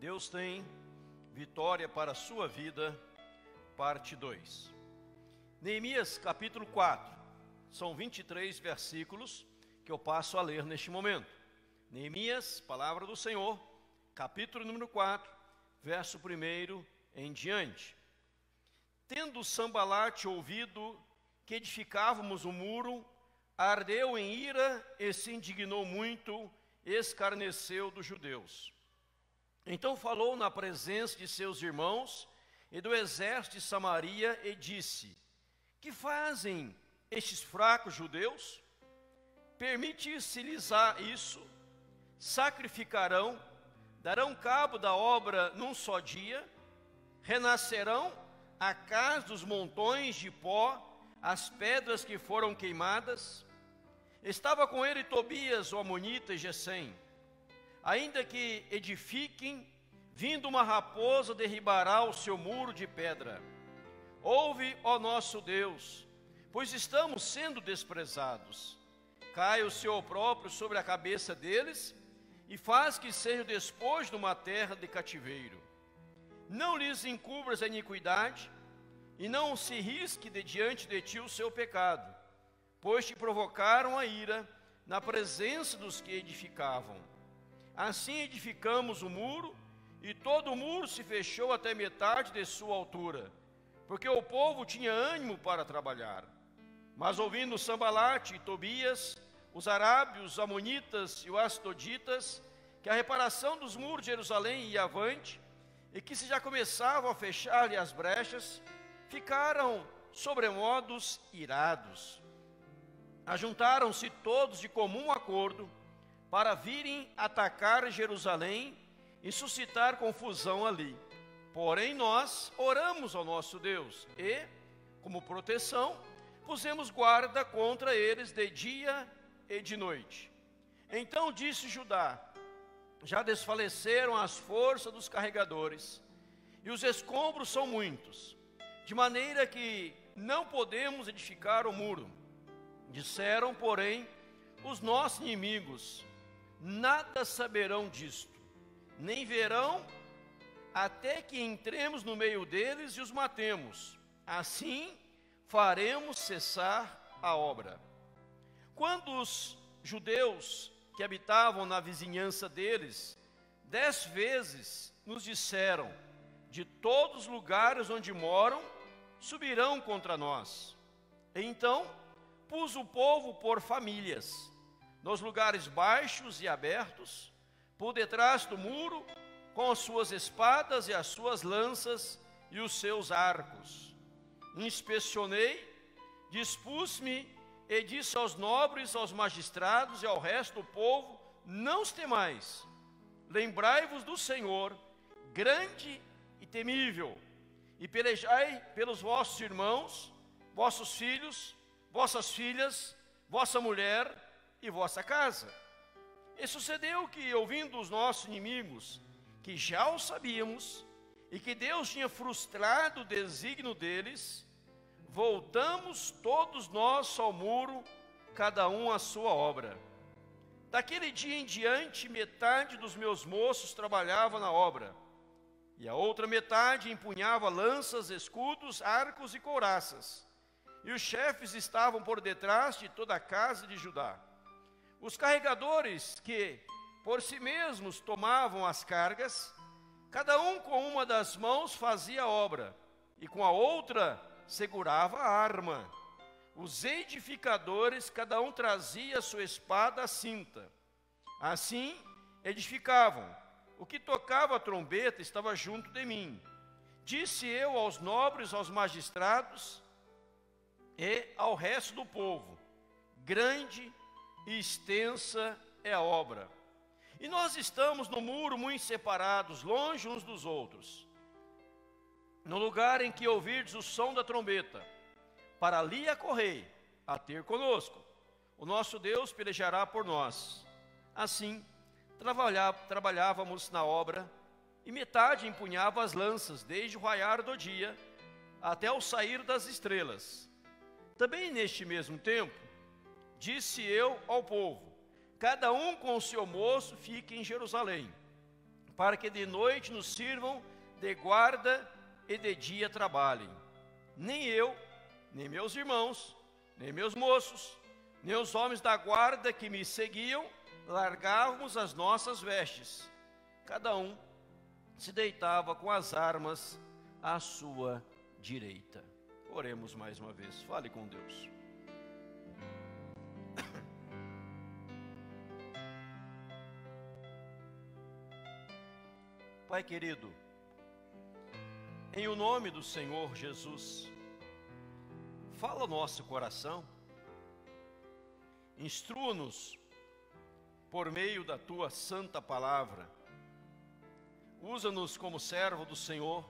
Deus tem vitória para a sua vida, parte 2. Neemias capítulo 4, são 23 versículos que eu passo a ler neste momento. Neemias, palavra do Senhor, capítulo número 4, verso 1 em diante. Tendo Sambalate ouvido que edificávamos o muro, ardeu em ira e se indignou muito, escarneceu dos judeus. Então falou na presença de seus irmãos e do exército de Samaria e disse: que fazem estes fracos judeus? Permite-se-lhes isso? Sacrificarão, darão cabo da obra num só dia, renascerão a casa dos montões de pó, as pedras que foram queimadas. Estava com ele Tobias, o amonita, e Gesem. Ainda que edifiquem, vindo uma raposa derribará o seu muro de pedra. Ouve, ó nosso Deus, pois estamos sendo desprezados. Cai o seu opróbrio sobre a cabeça deles, e faz que seja o despojo de uma terra de cativeiro. Não lhes encubras a iniquidade, e não se risque de diante de ti o seu pecado, pois te provocaram a ira na presença dos que edificavam. Assim edificamos o muro, e todo o muro se fechou até metade de sua altura, porque o povo tinha ânimo para trabalhar. Mas ouvindo Sambalate e Tobias, os arábios, os amonitas e os astoditas, que a reparação dos muros de Jerusalém ia avante, e que se já começavam a fechar-lhe as brechas, ficaram sobremodos irados. Ajuntaram-se todos de comum acordo para virem atacar Jerusalém e suscitar confusão ali. Porém nós oramos ao nosso Deus e, como proteção, pusemos guarda contra eles de dia e de noite. Então disse Judá: já desfaleceram as forças dos carregadores, e os escombros são muitos, de maneira que não podemos edificar o muro. Disseram, porém, os nossos inimigos: nada saberão disto, nem verão, até que entremos no meio deles e os matemos. Assim faremos cessar a obra. Quando os judeus que habitavam na vizinhança deles 10 vezes nos disseram: de todos os lugares onde moram, subirão contra nós. Então pus o povo por famílias, nos lugares baixos e abertos, por detrás do muro, com as suas espadas e as suas lanças e os seus arcos. Inspecionei, dispus-me e disse aos nobres, aos magistrados e ao resto do povo: não os temais, lembrai-vos do Senhor, grande e temível, e pelejai pelos vossos irmãos, vossos filhos, vossas filhas, vossa mulher e vossa casa. E sucedeu que, ouvindo os nossos inimigos, que já o sabíamos, e que Deus tinha frustrado o desígnio deles, voltamos todos nós ao muro, cada um à sua obra. Daquele dia em diante, metade dos meus moços trabalhava na obra, e a outra metade empunhava lanças, escudos, arcos e couraças. E os chefes estavam por detrás de toda a casa de Judá. Os carregadores que por si mesmos tomavam as cargas, cada um com uma das mãos fazia a obra, e com a outra segurava a arma. Os edificadores, cada um trazia a sua espada à cinta. Assim edificavam. O que tocava a trombeta estava junto de mim. Disse eu aos nobres, aos magistrados e ao resto do povo: grande e extensa é a obra, e nós estamos no muro muito separados, longe uns dos outros. No lugar em que ouvirdes o som da trombeta, para ali acorrei a ter conosco. O nosso Deus pelejará por nós. Assim trabalhávamos na obra, e metade empunhava as lanças, desde o raiar do dia até o sair das estrelas. Também neste mesmo tempo, disse eu ao povo: cada um com o seu moço fique em Jerusalém. para que de noite nos sirvam de guarda e de dia trabalhem. Nem eu, nem meus irmãos, nem meus moços, nem os homens da guarda que me seguiam, largávamos as nossas vestes. Cada um se deitava com as armas à sua direita. Oremos mais uma vez, fale com Deus. Pai querido, em o nome do Senhor Jesus, fala ao nosso coração, instrua-nos por meio da Tua santa palavra, usa-nos como servo do Senhor,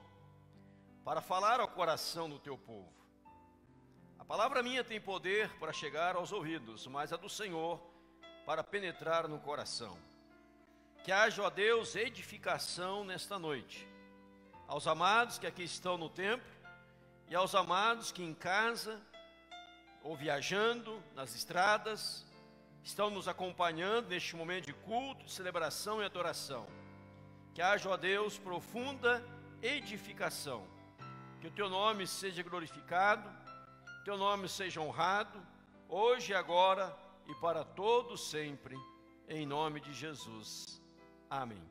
para falar ao coração do Teu povo. A palavra minha tem poder para chegar aos ouvidos, mas a do Senhor para penetrar no coração. Que haja, ó Deus, edificação nesta noite, aos amados que aqui estão no templo, e aos amados que em casa, ou viajando nas estradas, estão nos acompanhando neste momento de culto, de celebração e adoração. Que haja, ó Deus, profunda edificação, que o Teu nome seja glorificado, Teu nome seja honrado, hoje, agora e para todos sempre, em nome de Jesus. Amém.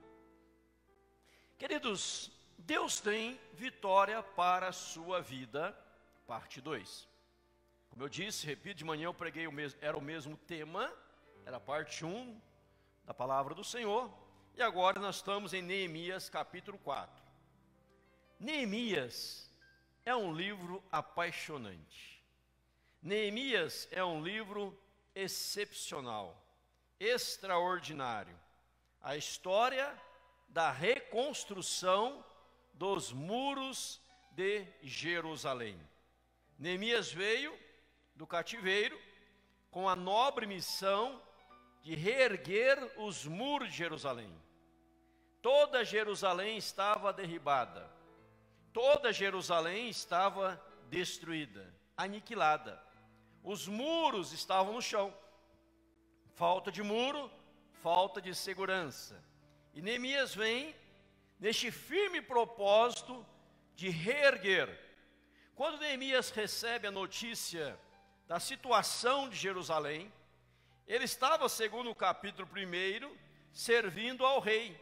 Queridos, Deus tem vitória para a sua vida, parte 2. Como eu disse, repito, de manhã eu preguei era o mesmo tema, era a parte 1 da palavra do Senhor, e agora nós estamos em Neemias capítulo 4. Neemias é um livro apaixonante. Neemias é um livro excepcional, extraordinário. A história da reconstrução dos muros de Jerusalém. Neemias veio do cativeiro com a nobre missão de reerguer os muros de Jerusalém. Toda Jerusalém estava derribada, toda Jerusalém estava destruída, aniquilada. Os muros estavam no chão, falta de muro, falta de segurança. E Neemias vem neste firme propósito de reerguer. Quando Neemias recebe a notícia da situação de Jerusalém, ele estava, segundo o capítulo 1, servindo ao rei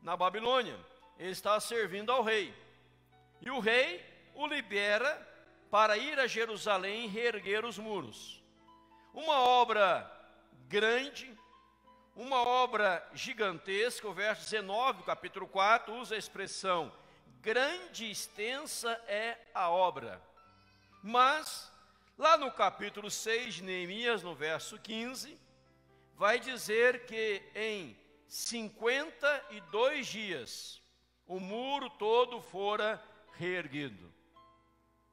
na Babilônia. Ele estava servindo ao rei. E o rei o libera para ir a Jerusalém e reerguer os muros. Uma obra grande, uma obra gigantesca. O verso 19 do capítulo 4 usa a expressão grande e extensa é a obra. Mas, lá no capítulo 6 de Neemias, no verso 15, vai dizer que em 52 dias o muro todo fora reerguido.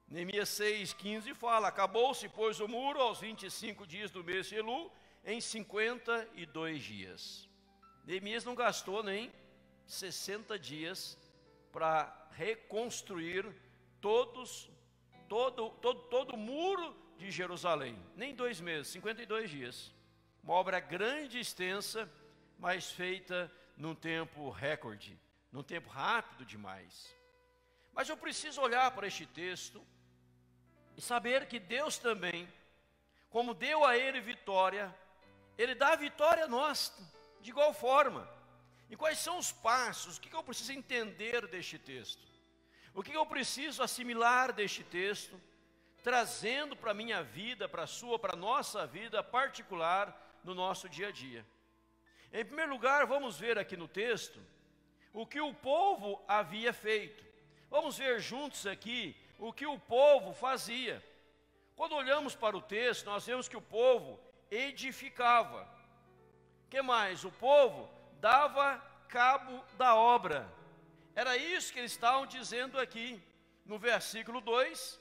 Neemias 6,15 fala: acabou-se, pois, o muro aos 25 dias do mês de Elul, em 52 dias. Neemias não gastou nem 60 dias para reconstruir todo o muro de Jerusalém. Nem 2 meses, 52 dias. Uma obra grande e extensa, mas feita num tempo recorde, num tempo rápido demais. Mas eu preciso olhar para este texto e saber que Deus também, como deu a ele vitória, Ele dá a vitória a nós, de igual forma. E quais são os passos? O que eu preciso entender deste texto? O que eu preciso assimilar deste texto, trazendo para a minha vida, para a sua, para a nossa vida particular, no nosso dia a dia? Em primeiro lugar, vamos ver aqui no texto, o que o povo havia feito. Vamos ver juntos aqui, o que o povo fazia. Quando olhamos para o texto, nós vemos que o povo edificava. O que mais? O povo dava cabo da obra. Era isso que eles estavam dizendo aqui, no versículo 2,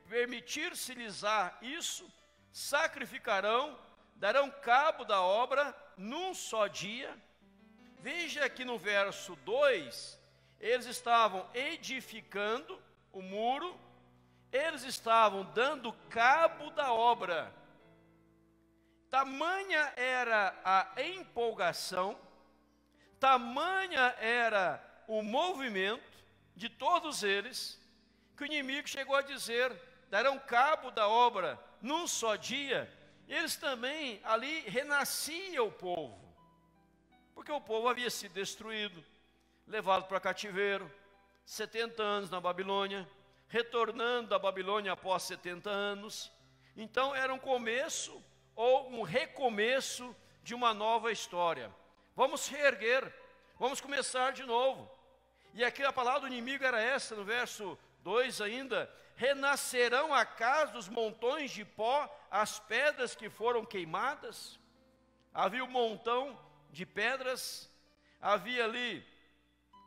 permitir-se-lhes isso, sacrificarão, darão cabo da obra num só dia. Veja que no verso 2, eles estavam edificando o muro, eles estavam dando cabo da obra. Tamanha era a empolgação, tamanha era o movimento de todos eles, que o inimigo chegou a dizer: darão cabo da obra num só dia. Eles também, ali renascia o povo, porque o povo havia sido destruído, levado para cativeiro, 70 anos na Babilônia, retornando da Babilônia após 70 anos. Então era um começo ou um recomeço de uma nova história. Vamos reerguer, vamos começar de novo. E aqui a palavra do inimigo era essa, no verso 2 ainda: renascerão a casa dos montões de pó, as pedras que foram queimadas. Havia um montão de pedras, havia ali,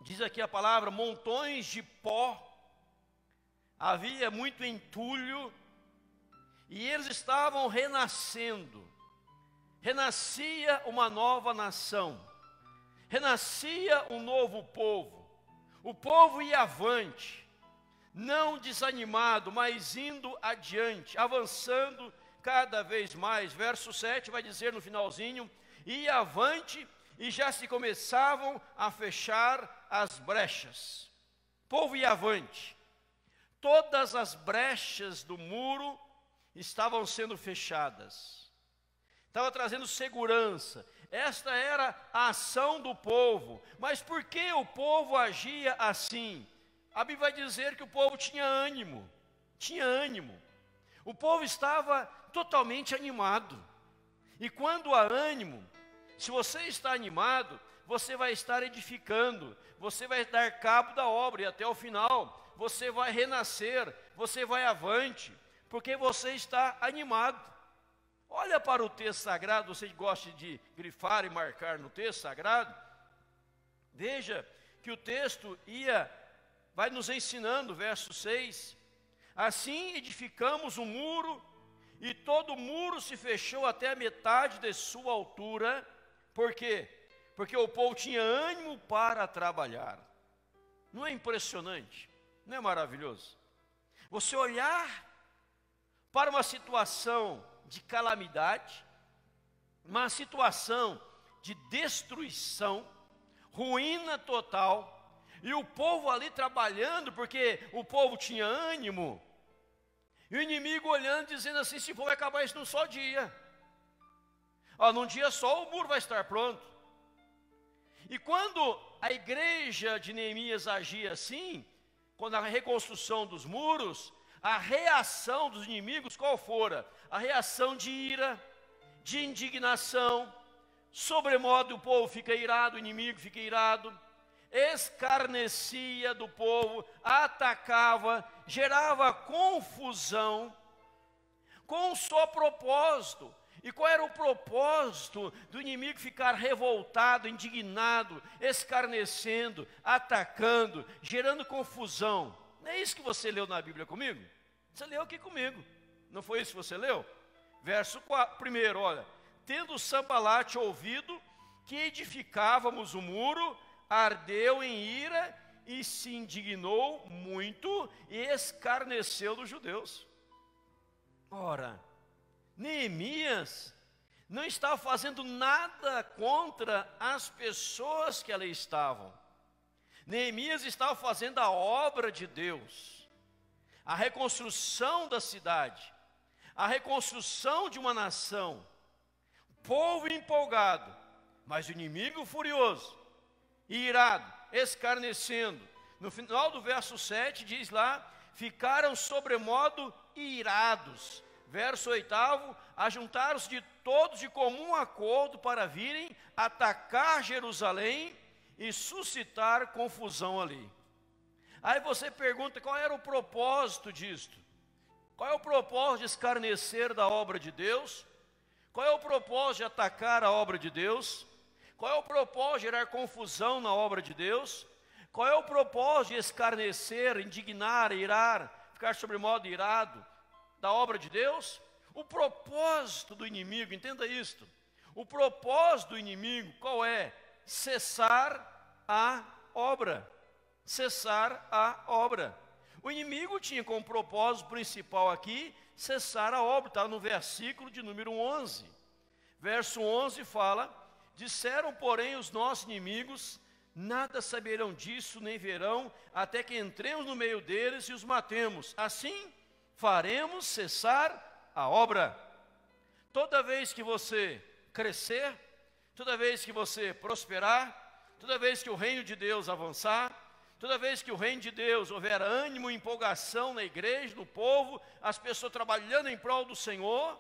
diz aqui a palavra, montões de pó, havia muito entulho, e eles estavam renascendo. Renascia uma nova nação, renascia um novo povo. O povo ia avante, não desanimado, mas indo adiante, avançando cada vez mais. Verso 7 vai dizer no finalzinho: ia avante e já se começavam a fechar as brechas. O povo ia avante. Todas as brechas do muro estavam sendo fechadas. Estava trazendo segurança. Esta era a ação do povo. Mas por que o povo agia assim? A Bíblia vai dizer que o povo tinha ânimo. Tinha ânimo. O povo estava totalmente animado. E quando há ânimo, se você está animado, você vai estar edificando, você vai dar cabo da obra, e até o final você vai renascer, você vai avante, porque você está animado. Olha para o texto sagrado, você gosta de grifar e marcar no texto sagrado, veja que o texto vai nos ensinando, verso 6, assim edificamos um muro, e todo o muro se fechou até a metade de sua altura. Por quê? Porque o povo tinha ânimo para trabalhar. Não é impressionante? Não é maravilhoso? Você olhar para uma situação de calamidade, uma situação de destruição, ruína total, e o povo ali trabalhando, porque o povo tinha ânimo, e o inimigo olhando, dizendo assim: se for, vai acabar isso num só dia. Num dia só o muro vai estar pronto. E quando a igreja de Neemias agia assim, quando a reconstrução dos muros, a reação dos inimigos qual fora? A reação de ira, de indignação, sobremodo o povo fica irado, o inimigo fica irado, escarnecia do povo, atacava, gerava confusão, com um só propósito. E qual era o propósito do inimigo ficar revoltado, indignado, escarnecendo, atacando, gerando confusão? Não é isso que você leu na Bíblia comigo? Você leu aqui comigo, não foi isso que você leu? Verso 1, olha: tendo Sanbalate ouvido que edificávamos o muro, ardeu em ira e se indignou muito e escarneceu dos judeus. Ora, Neemias não estava fazendo nada contra as pessoas que ali estavam. Neemias estava fazendo a obra de Deus, a reconstrução da cidade, a reconstrução de uma nação. O povo empolgado, mas o inimigo furioso, irado, escarnecendo. No final do verso 7 diz lá: ficaram sobremodo irados. Verso 8, ajuntaram-se de todos de comum acordo para virem atacar Jerusalém e suscitar confusão ali. Aí você pergunta: qual era o propósito disto? Qual é o propósito de escarnecer da obra de Deus? Qual é o propósito de atacar a obra de Deus? Qual é o propósito de gerar confusão na obra de Deus? Qual é o propósito de escarnecer, indignar, irar, ficar sobremodo irado da obra de Deus? O propósito do inimigo, entenda isto, o propósito do inimigo qual é? Cessar a obra, cessar a obra. O inimigo tinha como propósito principal aqui cessar a obra, está no versículo de número 11. Verso 11 fala: Disseram, porém, os nossos inimigos: nada saberão disso, nem verão, até que entremos no meio deles e os matemos. Assim, faremos cessar a obra. Toda vez que você crescer, toda vez que você prosperar, toda vez que o reino de Deus avançar, toda vez que o reino de Deus houver ânimo, empolgação na igreja, no povo, as pessoas trabalhando em prol do Senhor,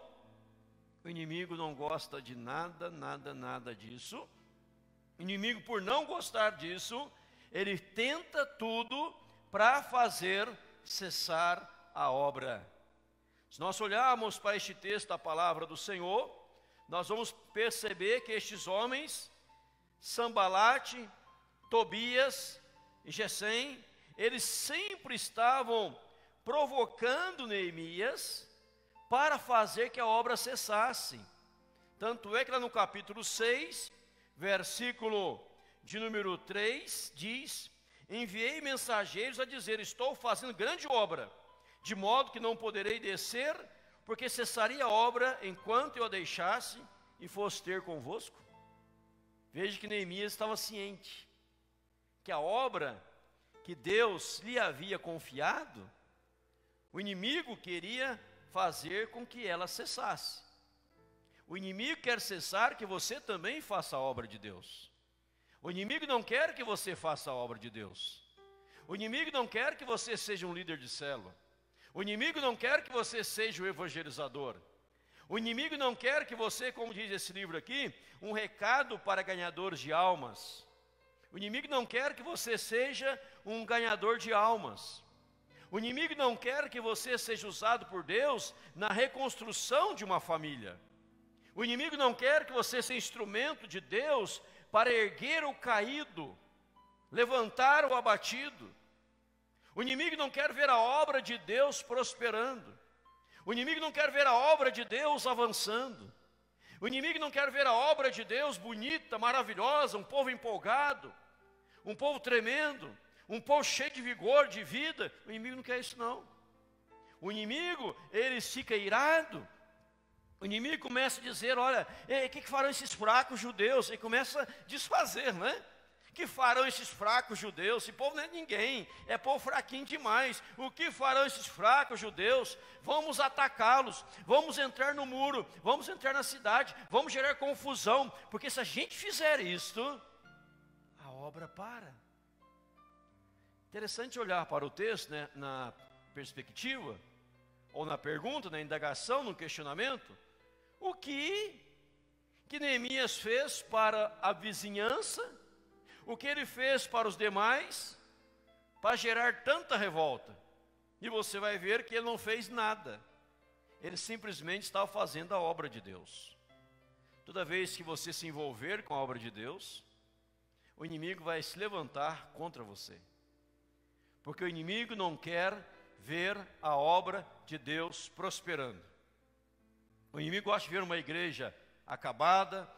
o inimigo não gosta de nada, nada, nada disso. O inimigo, por não gostar disso, ele tenta tudo para fazer cessar a obra. Se nós olharmos para este texto da palavra do Senhor, nós vamos perceber que estes homens, Sambalate, Tobias e Gesem, eles sempre estavam provocando Neemias para fazer que a obra cessasse. Tanto é que lá no capítulo 6, versículo de número 3, diz: enviei mensageiros a dizer: estou fazendo grande obra, de modo que não poderei descer, porque cessaria a obra enquanto eu a deixasse e fosse ter convosco. Veja que Neemias estava ciente que a obra que Deus lhe havia confiado, o inimigo queria fazer com que ela cessasse. O inimigo quer cessar que você também faça a obra de Deus. O inimigo não quer que você faça a obra de Deus. O inimigo não quer que você seja um líder de célula. O inimigo não quer que você seja o evangelizador. O inimigo não quer que você, como diz esse livro aqui, um recado para ganhadores de almas. O inimigo não quer que você seja um ganhador de almas. O inimigo não quer que você seja usado por Deus na reconstrução de uma família. O inimigo não quer que você seja instrumento de Deus para erguer o caído, levantar o abatido. O inimigo não quer ver a obra de Deus prosperando. O inimigo não quer ver a obra de Deus avançando. O inimigo não quer ver a obra de Deus bonita, maravilhosa, um povo empolgado, um povo tremendo, um povo cheio de vigor, de vida. O inimigo não quer isso não. O inimigo, ele fica irado. O inimigo começa a dizer: olha, o que farão esses fracos judeus? E começa a desfazer, né? Que farão esses fracos judeus? Esse povo não é ninguém, é povo fraquinho demais. O que farão esses fracos judeus? Vamos atacá-los, vamos entrar no muro, vamos entrar na cidade, vamos gerar confusão, porque se a gente fizer isto, a obra para. Interessante olhar para o texto, né, na perspectiva, ou na pergunta, na indagação, no questionamento. O que Neemias fez para a vizinhança? O que ele fez para os demais, para gerar tanta revolta? E você vai ver que ele não fez nada. Ele simplesmente estava fazendo a obra de Deus. Toda vez que você se envolver com a obra de Deus, o inimigo vai se levantar contra você. Porque o inimigo não quer ver a obra de Deus prosperando. O inimigo gosta de ver uma igreja acabada,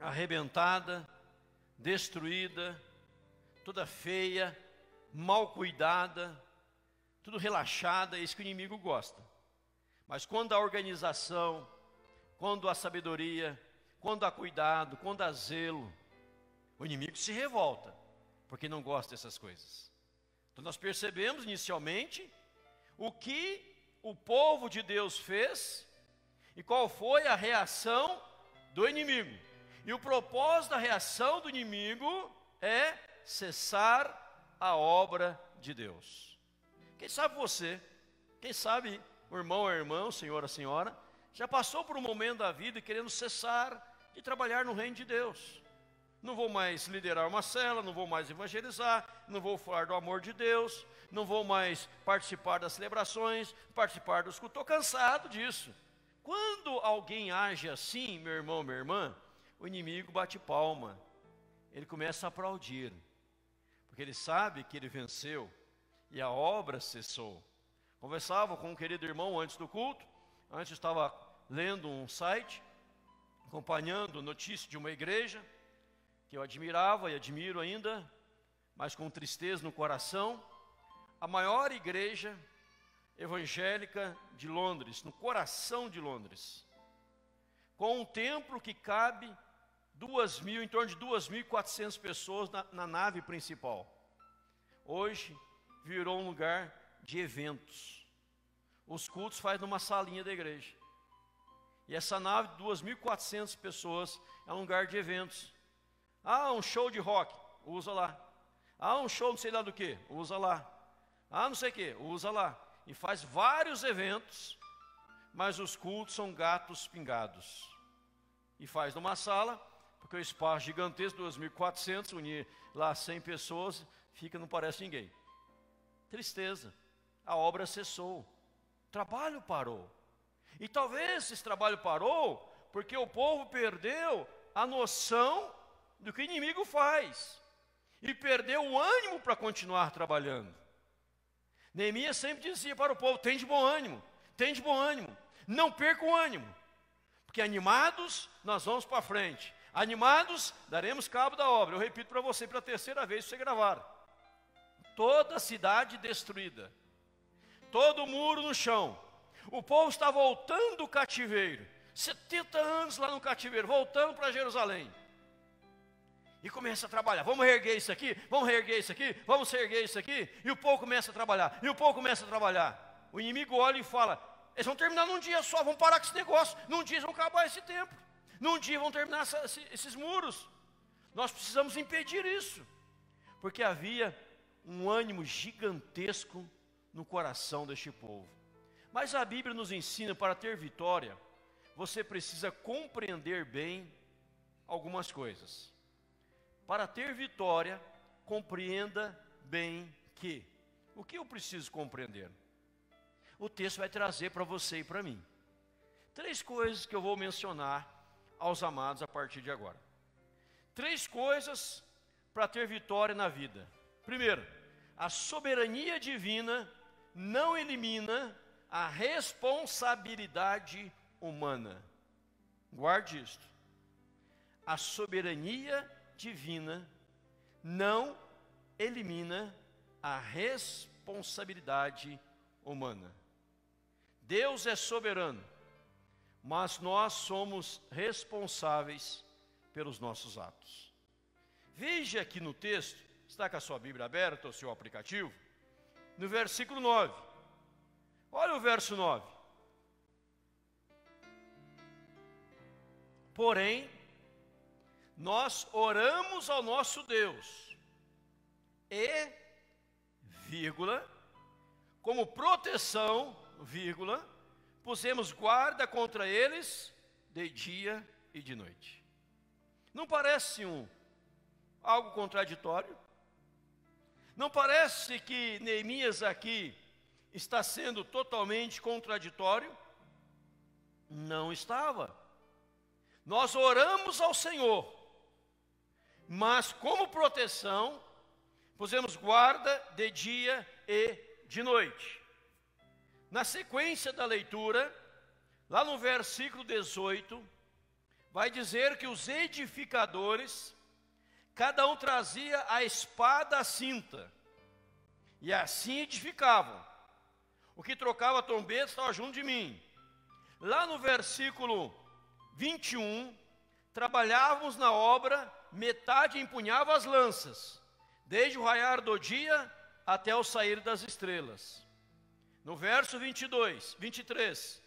arrebentada, destruída, toda feia, mal cuidada, tudo relaxada. É isso que o inimigo gosta. Mas quando a organização, quando a sabedoria, quando há cuidado, quando há zelo, o inimigo se revolta, porque não gosta dessas coisas. Então nós percebemos inicialmente o que o povo de Deus fez e qual foi a reação do inimigo. E o propósito da reação do inimigo é cessar a obra de Deus. Quem sabe você, quem sabe o irmão ou a irmã, o senhor ou a senhora, já passou por um momento da vida querendo cessar de trabalhar no reino de Deus. Não vou mais liderar uma célula, não vou mais evangelizar, não vou falar do amor de Deus, não vou mais participar das celebrações, participar dos cultos. Estou cansado disso. Quando alguém age assim, meu irmão, minha irmã, o inimigo bate palma, ele começa a aplaudir, porque ele sabe que ele venceu e a obra cessou. Conversava com um querido irmão antes do culto, antes estava lendo um site, acompanhando notícia de uma igreja, que eu admirava e admiro ainda, mas com tristeza no coração, a maior igreja evangélica de Londres, no coração de Londres, com um templo que cabe em torno de 2.400 pessoas na nave principal. Hoje virou um lugar de eventos. Os cultos faz numa salinha da igreja. E essa nave de 2.400 pessoas é um lugar de eventos. Ah, um show de rock, usa lá. Ah, um show não sei lá do que, usa lá. Ah, não sei o que, usa lá. E faz vários eventos, mas os cultos são gatos pingados. E faz numa sala, porque o espaço gigantesco, 2.400, unir lá 100 pessoas, não parece ninguém. Tristeza, a obra cessou, o trabalho parou. E talvez esse trabalho parou, porque o povo perdeu a noção do que o inimigo faz. E perdeu o ânimo para continuar trabalhando. Neemias sempre dizia para o povo, tem de bom ânimo, não perca o ânimo. Porque animados, nós vamos para frente. Animados, daremos cabo da obra. Eu repito para você pela terceira vez, para você gravar. Toda a cidade destruída. Todo muro no chão. O povo está voltando do cativeiro. 70 anos lá no cativeiro, voltando para Jerusalém. E começa a trabalhar, vamos reerguer isso aqui, vamos reerguer isso aqui, vamos reerguer isso aqui. E o povo começa a trabalhar, O inimigo olha e fala, eles vão terminar num dia só, vão parar com esse negócio. Num dia eles vão acabar esse templo. Num dia vão terminar esses muros. Nós precisamos impedir isso. Porque havia um ânimo gigantesco no coração deste povo. Mas a Bíblia nos ensina, para ter vitória, você precisa compreender bem algumas coisas. Para ter vitória, compreenda bem que. O que eu preciso compreender? O texto vai trazer para você e para mim 3 coisas que eu vou mencionar aos amados a partir de agora. 3 coisas para ter vitória na vida. Primeiro, a soberania divina não elimina a responsabilidade humana. Guarde isto. A soberania divina não elimina a responsabilidade humana. Deus é soberano, mas nós somos responsáveis pelos nossos atos. Veja aqui no texto, está com a sua Bíblia aberta, o seu aplicativo, no versículo 9. Olha o verso 9. Porém, nós oramos ao nosso Deus e, vírgula, como proteção, vírgula, pusemos guarda contra eles de dia e de noite. Não parece algo contraditório? Não parece que Neemias aqui está sendo totalmente contraditório? Não estava. Nós oramos ao Senhor, mas como proteção, pusemos guarda de dia e de noite. Na sequência da leitura, lá no versículo 18, vai dizer que os edificadores, cada um trazia a espada à cinta, e assim edificavam. O que trocava a trombeta estava junto de mim. Lá no versículo 21, trabalhávamos na obra, metade empunhava as lanças, desde o raiar do dia até o sair das estrelas. No verso 23,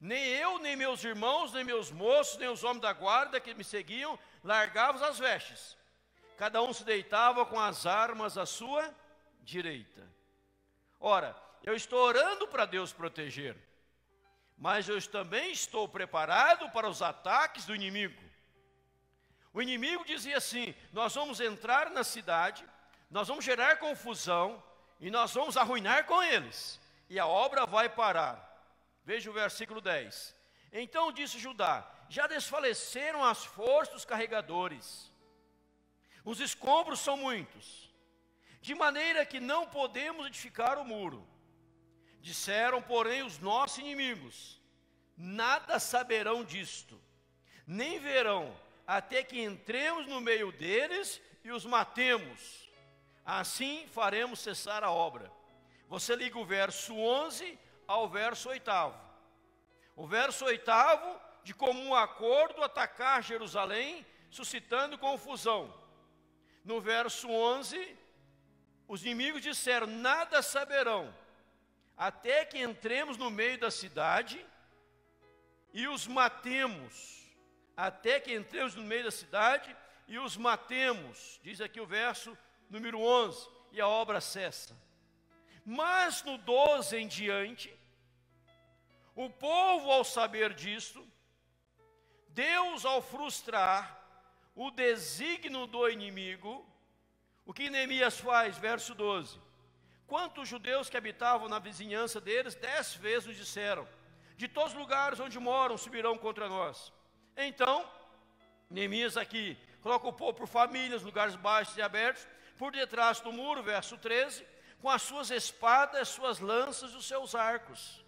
nem eu, nem meus irmãos, nem meus moços, nem os homens da guarda que me seguiam, largávamos as vestes. Cada um se deitava com as armas à sua direita. Ora, eu estou orando para Deus proteger, mas eu também estou preparado para os ataques do inimigo. O inimigo dizia assim: nós vamos entrar na cidade, nós vamos gerar confusão e nós vamos arruinar com eles, e a obra vai parar. Veja o versículo 10. Então disse Judá: já desfaleceram as forças dos carregadores, os escombros são muitos, de maneira que não podemos edificar o muro. Disseram, porém, os nossos inimigos: nada saberão disto, nem verão, até que entremos no meio deles e os matemos. Assim faremos cessar a obra. Você liga o verso 11 ao verso 8º. O verso 8º, de comum acordo, atacar Jerusalém, suscitando confusão. No verso 11, os inimigos disseram: nada saberão, até que entremos no meio da cidade e os matemos. Até que entremos no meio da cidade e os matemos. Diz aqui o verso número 11, e a obra cessa. Mas no 12 em diante, o povo, ao saber disto, Deus, ao frustrar o desígnio do inimigo, o que Neemias faz? Verso 12: quantos judeus que habitavam na vizinhança deles, 10 vezes nos disseram: de todos os lugares onde moram subirão contra nós. Então, Neemias aqui coloca o povo por famílias, lugares baixos e abertos, por detrás do muro, verso 13, com as suas espadas, as suas lanças e os seus arcos.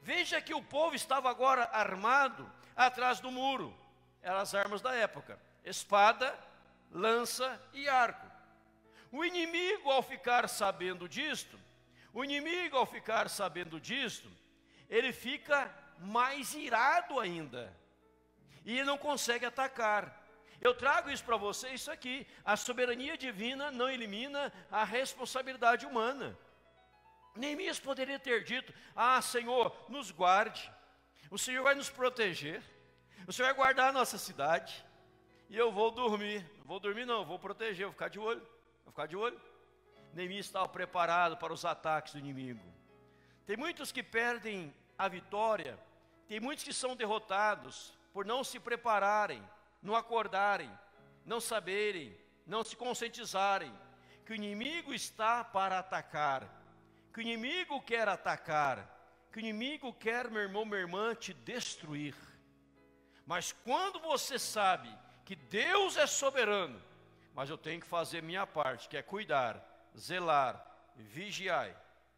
Veja que o povo estava agora armado atrás do muro. Eram as armas da época: espada, lança e arco. O inimigo, ao ficar sabendo disto, ele fica mais irado ainda, e ele não consegue atacar. Eu trago isso para você, isso aqui: a soberania divina não elimina a responsabilidade humana. Neemias poderia ter dito: ah, Senhor, nos guarde, o Senhor vai nos proteger, o Senhor vai guardar a nossa cidade, e eu vou dormir. Não vou dormir não, vou proteger, vou ficar de olho. Neemias estava preparado para os ataques do inimigo. Tem muitos que perdem a vitória, tem muitos que são derrotados por não se prepararem, não acordarem, não saberem, não se conscientizarem que o inimigo está para atacar, que o inimigo quer atacar, que o inimigo quer, meu irmão, minha irmã, te destruir. Mas quando você sabe que Deus é soberano, mas eu tenho que fazer minha parte, que é cuidar, zelar, vigiai.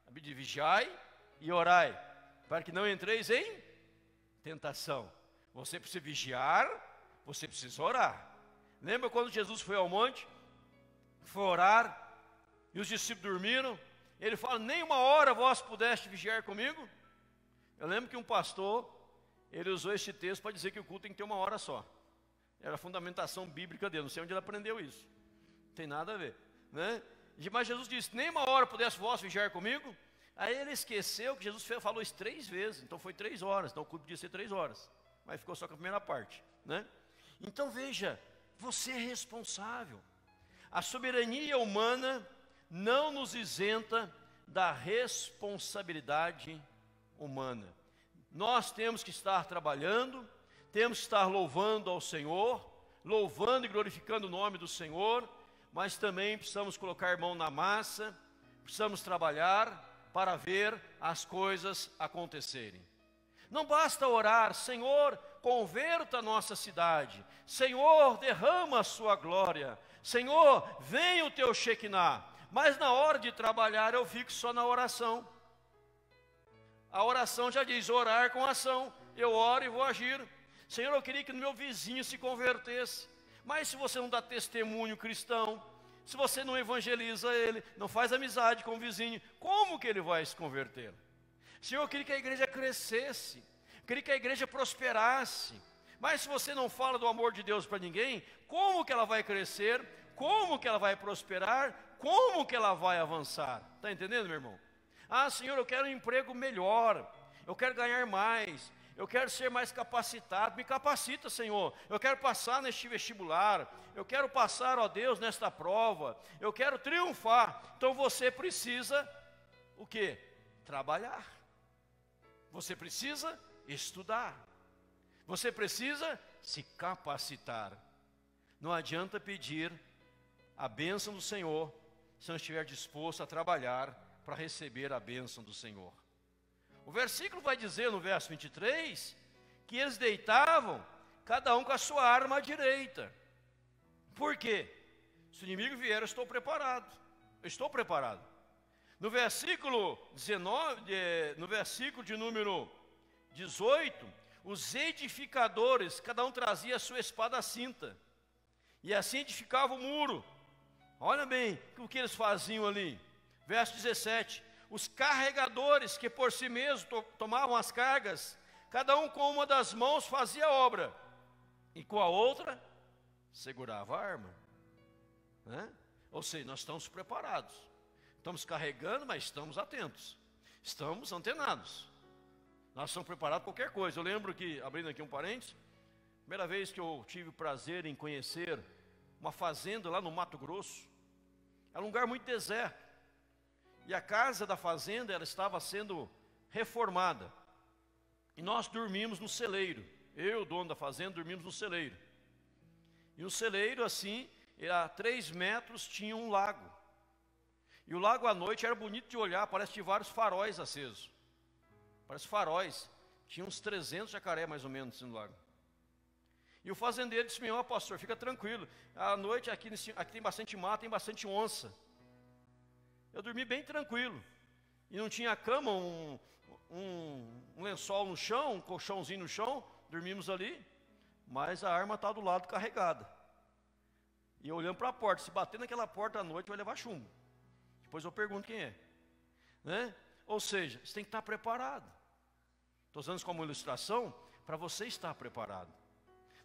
Vigiai e orai, para que não entreis em tentação. Você precisa vigiar, você precisa orar. Lembra quando Jesus foi ao monte, foi orar, e os discípulos dormiram? Ele fala: nem uma hora vós pudeste vigiar comigo? Eu lembro que um pastor, ele usou este texto para dizer que o culto tem que ter uma hora só. Era a fundamentação bíblica dele, não sei onde ele aprendeu isso. Não tem nada a ver, né? Mas Jesus disse: nem uma hora pudesse vós vigiar comigo? Aí ele esqueceu que Jesus falou isso 3 vezes, então foi 3 horas, então o culto podia ser 3 horas. Mas ficou só com a primeira parte, né? Então veja, você é responsável. A soberania humana não nos isenta da responsabilidade humana. Nós temos que estar trabalhando, temos que estar louvando ao Senhor, louvando e glorificando o nome do Senhor, mas também precisamos colocar mão na massa, precisamos trabalhar para ver as coisas acontecerem. Não basta orar: Senhor, converta a nossa cidade, Senhor, derrama a sua glória, Senhor, venha o teu Shekinah. Mas na hora de trabalhar eu fico só na oração. A oração já diz: orar com ação. Eu oro e vou agir. Senhor, eu queria que o meu vizinho se convertesse. Mas se você não dá testemunho cristão, se você não evangeliza ele, não faz amizade com o vizinho, como que ele vai se converter? Senhor, eu queria que a igreja crescesse, eu queria que a igreja prosperasse. Mas se você não fala do amor de Deus para ninguém, como que ela vai crescer? Como que ela vai prosperar? Como que ela vai avançar? Está entendendo, meu irmão? Ah, Senhor, eu quero um emprego melhor, eu quero ganhar mais, eu quero ser mais capacitado. Me capacita, Senhor. Eu quero passar neste vestibular, eu quero passar, ó Deus, nesta prova, eu quero triunfar. Então você precisa o quê? Trabalhar. Você precisa estudar. Você precisa se capacitar. Não adianta pedir a bênção do Senhor se não estiver disposto a trabalhar para receber a bênção do Senhor. O versículo vai dizer no verso 23 que eles deitavam, cada um com a sua arma à direita. Por quê? Se o inimigo vier, eu estou preparado. Eu estou preparado. No versículo 19, no versículo de número 18, os edificadores, cada um trazia a sua espada à cinta, e assim edificava o muro. Olha bem o que eles faziam ali. Verso 17, os carregadores que por si mesmos tomavam as cargas, cada um com uma das mãos fazia a obra, e com a outra segurava a arma, né? Ou seja, nós estamos preparados, estamos carregando, mas estamos atentos, estamos antenados, nós estamos preparados para qualquer coisa. Eu lembro que, abrindo aqui um parênteses, primeira vez que eu tive o prazer em conhecer uma fazenda lá no Mato Grosso, era um lugar muito deserto, e a casa da fazenda, ela estava sendo reformada, e nós dormimos no celeiro. Eu, o dono da fazenda, dormimos no celeiro. E o celeiro, assim, a 3 metros tinha um lago. E o lago à noite era bonito de olhar, parece que tinha vários faróis acesos. Parece faróis. Tinha uns 300 jacaré mais ou menos assim, no lago. E o fazendeiro disse: "Ó, pastor, fica tranquilo. À noite aqui tem bastante mato, tem bastante onça." Eu dormi bem tranquilo. E não tinha cama, um lençol no chão, um colchãozinho no chão. Dormimos ali, mas a arma está do lado carregada. E eu olhando para a porta, se bater naquela porta à noite vai levar chumbo. Depois eu pergunto quem é, né? Ou seja, você tem que estar preparado. Estou usando isso como ilustração para você estar preparado.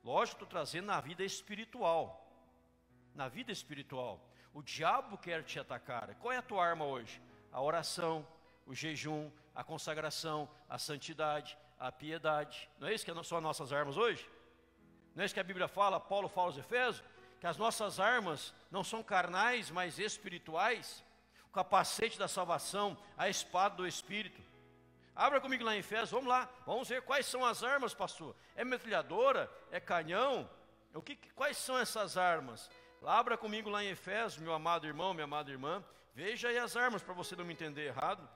Lógico, estou trazendo na vida espiritual. Na vida espiritual, o diabo quer te atacar. Qual é a tua arma hoje? A oração, o jejum, a consagração, a santidade, a piedade. Não é isso que são as nossas armas hoje? Não é isso que a Bíblia fala, Paulo fala aos Efésios? Que as nossas armas não são carnais, mas espirituais. O capacete da salvação, a espada do Espírito. Abra comigo lá em Efésios, vamos lá. Vamos ver quais são as armas, pastor. É metralhadora? É canhão? Quais são essas armas? Abra comigo lá em Efésios, meu amado irmão, minha amada irmã. Veja aí as armas, para você não me entender errado.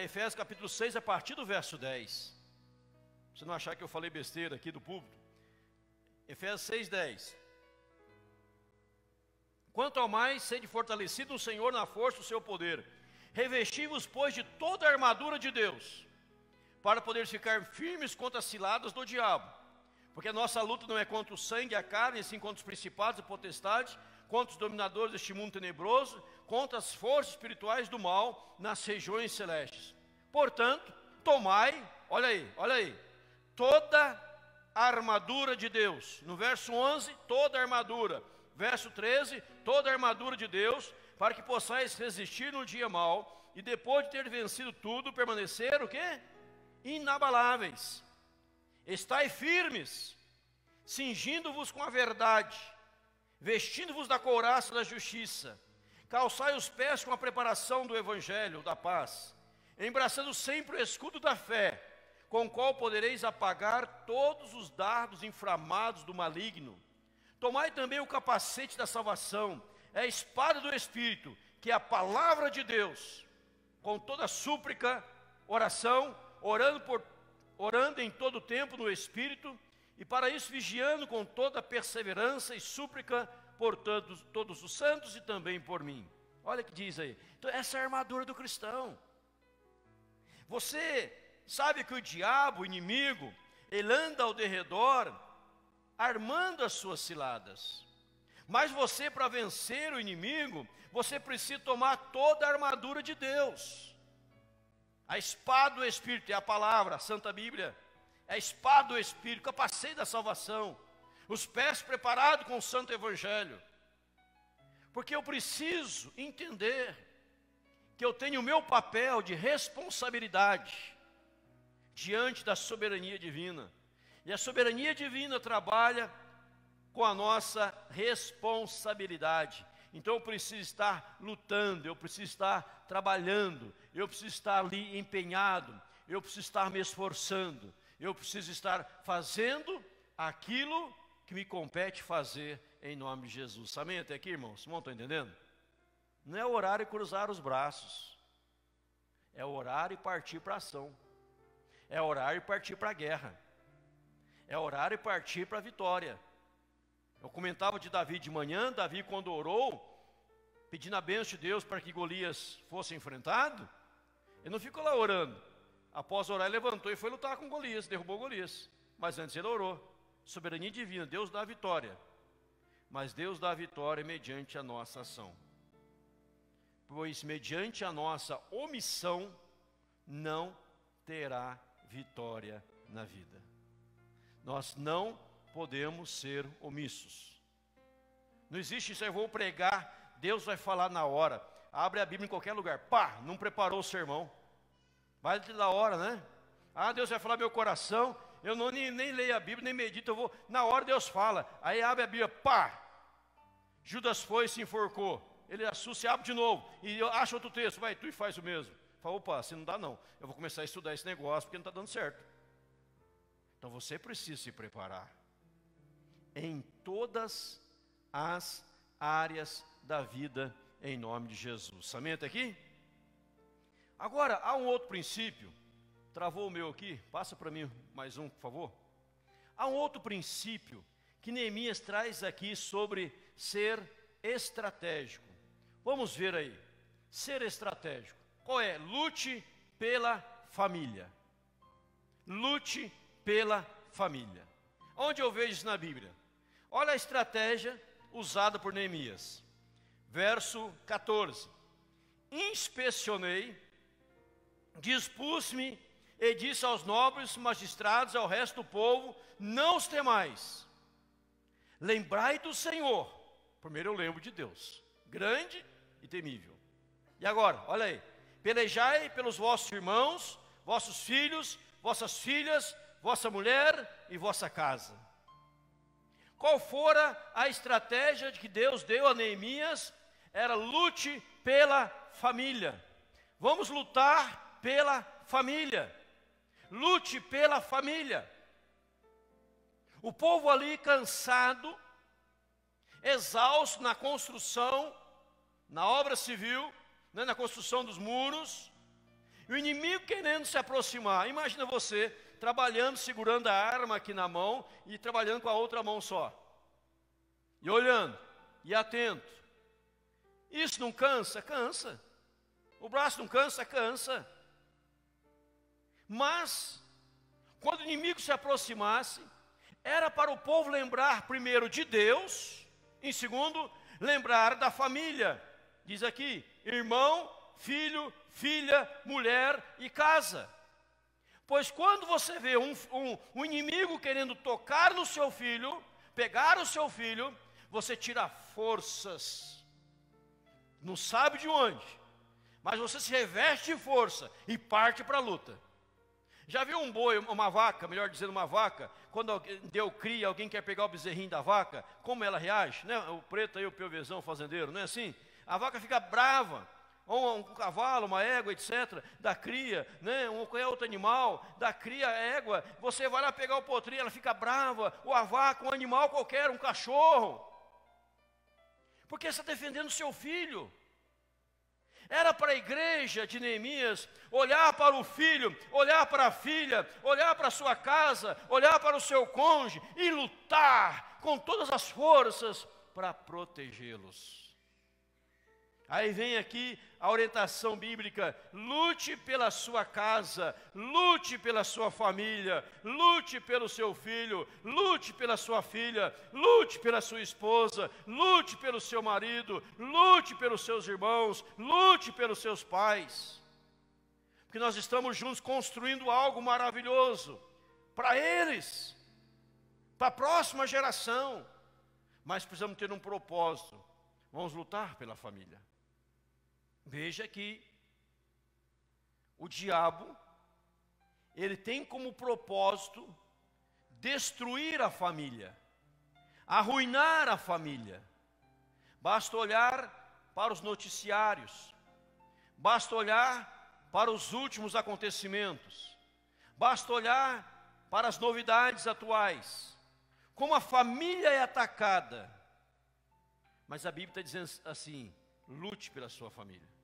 Efésios capítulo 6, a partir do verso 10. Você não achar que eu falei besteira aqui do púlpito. Efésios 6, 10. Quanto ao mais, sede fortalecido no Senhor na força do seu poder. Revesti-vos, pois, de toda a armadura de Deus, para poder ficar firmes contra as ciladas do diabo. Porque a nossa luta não é contra o sangue e a carne, sim contra os principados e potestades, contra os dominadores deste mundo tenebroso, contra as forças espirituais do mal nas regiões celestes. Portanto, tomai, olha aí, toda a armadura de Deus. No verso 11, toda a armadura. Verso 13, toda a armadura de Deus, para que possais resistir no dia mau, e depois de ter vencido tudo, permanecer o quê? Inabaláveis. Estai firmes, cingindo-vos com a verdade, vestindo-vos da couraça da justiça, calçai os pés com a preparação do evangelho da paz, embraçando sempre o escudo da fé, com o qual podereis apagar todos os dardos inflamados do maligno. Tomai também o capacete da salvação, a espada do Espírito, que é a palavra de Deus, com toda súplica, oração, orando em todo tempo no Espírito, e para isso vigiando com toda perseverança e súplica por todos os santos e também por mim. Olha o que diz aí. Então, essa é a armadura do cristão. Você sabe que o diabo, o inimigo, ele anda ao derredor, armando as suas ciladas. Mas você, para vencer o inimigo, você precisa tomar toda a armadura de Deus. A espada do Espírito é a palavra, a Santa Bíblia. É a espada do Espírito, o capacete da salvação. Os pés preparados com o Santo Evangelho. Porque eu preciso entender que eu tenho o meu papel de responsabilidade diante da soberania divina. E a soberania divina trabalha com a nossa responsabilidade. Então eu preciso estar lutando, eu preciso estar trabalhando, eu preciso estar ali empenhado, eu preciso estar me esforçando, eu preciso estar fazendo aquilo que me compete fazer em nome de Jesus. Amém até aqui, irmãos? Vocês estão entendendo? Não é orar e cruzar os braços, é orar e partir para a ação, é orar e partir para a guerra, é orar e partir para a vitória. Eu comentava de Davi de manhã. Davi, quando orou, pedindo a bênção de Deus para que Golias fosse enfrentado, ele não ficou lá orando. Após orar, ele levantou e foi lutar com Golias, derrubou Golias. Mas antes ele orou. Soberania divina, Deus dá a vitória. Mas Deus dá a vitória mediante a nossa ação. Pois mediante a nossa omissão, não terá vitória na vida. Nós não podemos ser omissos. Não existe isso, eu vou pregar, Deus vai falar na hora. Abre a Bíblia em qualquer lugar, pá, não preparou o sermão. Vai da hora, né? Ah, Deus vai falar meu coração, eu não, nem leio a Bíblia, nem medito, eu vou, na hora Deus fala. Aí abre a Bíblia, pá, Judas foi e se enforcou. Ele assusta e abre de novo, e acha outro texto, vai tu e faz o mesmo. Fala, opa, assim não dá não, eu vou começar a estudar esse negócio, porque não está dando certo. Então você precisa se preparar. Em todas as áreas da vida, em nome de Jesus. Amém até aqui? Agora, há um outro princípio. Travou o meu aqui, passa para mim mais um, por favor. Há um outro princípio que Neemias traz aqui sobre ser estratégico. Vamos ver aí. Ser estratégico. Qual é? Lute pela família. Lute pela família. Onde eu vejo isso na Bíblia? Olha a estratégia usada por Neemias. Verso 14. Inspecionei, dispus-me e disse aos nobres magistrados, ao resto do povo, não os temais. Lembrai do Senhor. Primeiro eu lembro de Deus, grande e temível. E agora, olha aí. Pelejai pelos vossos irmãos, vossos filhos, vossas filhas, vossa mulher e vossa casa. Qual fora a estratégia que Deus deu a Neemias? Era lute pela família. Vamos lutar pela família. Lute pela família. O povo ali cansado, exausto na construção, na obra civil, né, na construção dos muros, e o inimigo querendo se aproximar. Imagina você trabalhando, segurando a arma aqui na mão e trabalhando com a outra mão só. E olhando, e atento. Isso não cansa? Cansa. O braço não cansa? Cansa. Mas, quando o inimigo se aproximasse, era para o povo lembrar primeiro de Deus, em segundo, lembrar da família. Diz aqui, irmão, filho, filha, mulher e casa. Pois quando você vê um inimigo querendo tocar no seu filho, pegar o seu filho, você tira forças, não sabe de onde, mas você se reveste de força e parte para a luta. Já viu um boi, uma vaca, melhor dizendo uma vaca, quando alguém deu cria, alguém quer pegar o bezerrinho da vaca, como ela reage? Né? O preto aí, o piovezão, o fazendeiro, não é assim? A vaca fica brava, ou um cavalo, uma égua, etc., da cria, né? Qualquer outro animal, da cria, égua, você vai lá pegar o potrinho, ela fica brava, ou a vaca, um animal qualquer, um cachorro, porque você está defendendo o seu filho. Era para a igreja de Neemias olhar para o filho, olhar para a filha, olhar para a sua casa, olhar para o seu cônjuge e lutar com todas as forças para protegê-los. Aí vem aqui a orientação bíblica: lute pela sua casa, lute pela sua família, lute pelo seu filho, lute pela sua filha, lute pela sua esposa, lute pelo seu marido, lute pelos seus irmãos, lute pelos seus pais. Porque nós estamos juntos construindo algo maravilhoso para eles, para a próxima geração. Mas precisamos ter um propósito: vamos lutar pela família. Veja que o diabo, ele tem como propósito destruir a família, arruinar a família. Basta olhar para os noticiários, basta olhar para os últimos acontecimentos, basta olhar para as novidades atuais, como a família é atacada. Mas a Bíblia está dizendo assim: lute pela sua família.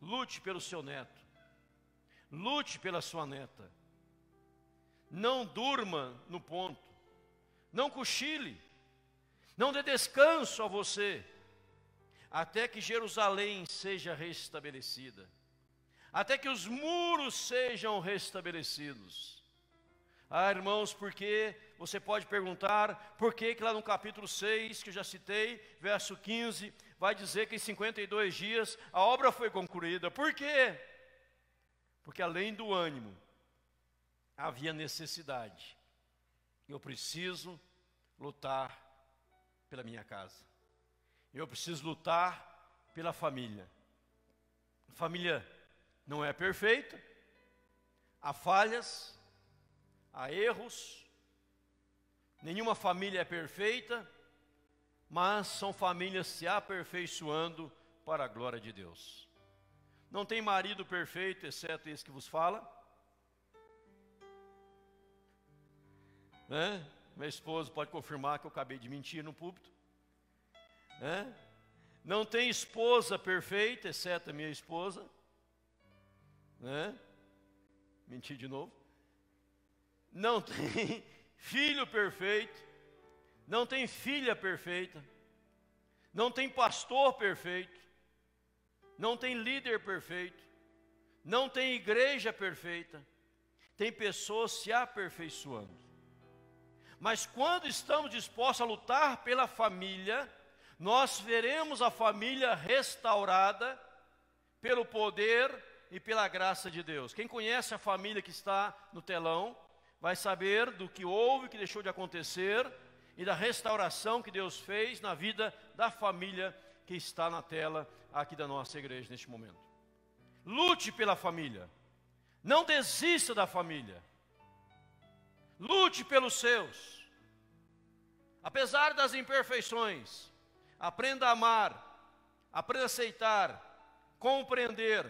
Lute pelo seu neto. Lute pela sua neta. Não durma no ponto. Não cochile. Não dê descanso a você, até que Jerusalém seja restabelecida, até que os muros sejam restabelecidos. Ah, irmãos, porque você pode perguntar, por que lá no capítulo 6, que eu já citei, verso 15, vai dizer que em 52 dias a obra foi concluída? Por quê? Porque além do ânimo, havia necessidade. eu preciso lutar pela minha casa. Eu preciso lutar pela família. A família não é perfeita, há falhas, há erros. Nenhuma família é perfeita, mas são famílias se aperfeiçoando para a glória de Deus. Não tem marido perfeito, exceto esse que vos fala, né? Meu esposo pode confirmar que eu acabei de mentir no púlpito, né? Não tem esposa perfeita, exceto a minha esposa, né? Menti de novo. Não tem filho perfeito, não tem filha perfeita, não tem pastor perfeito, não tem líder perfeito, não tem igreja perfeita. Tem pessoas se aperfeiçoando. Mas quando estamos dispostos a lutar pela família, nós veremos a família restaurada pelo poder e pela graça de Deus. Quem conhece a família que está no telão, vai saber do que houve, que deixou de acontecer, e da restauração que Deus fez na vida da família que está na tela aqui da nossa igreja neste momento. Lute pela família, não desista da família, lute pelos seus. Apesar das imperfeições, aprenda a amar, aprenda a aceitar, compreender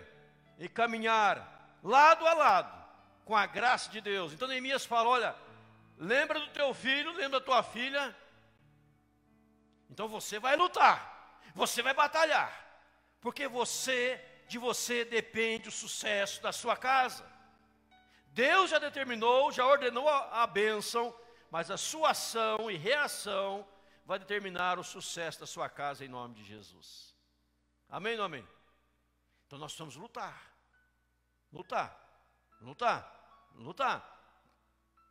e caminhar lado a lado com a graça de Deus. Então Neemias fala, olha, lembra do teu filho, lembra da tua filha. Então você vai lutar, você vai batalhar, porque de você depende o sucesso da sua casa. Deus já determinou, já ordenou a bênção, mas a sua ação e reação vai determinar o sucesso da sua casa em nome de Jesus. Amém ou não amém? Então nós precisamos lutar.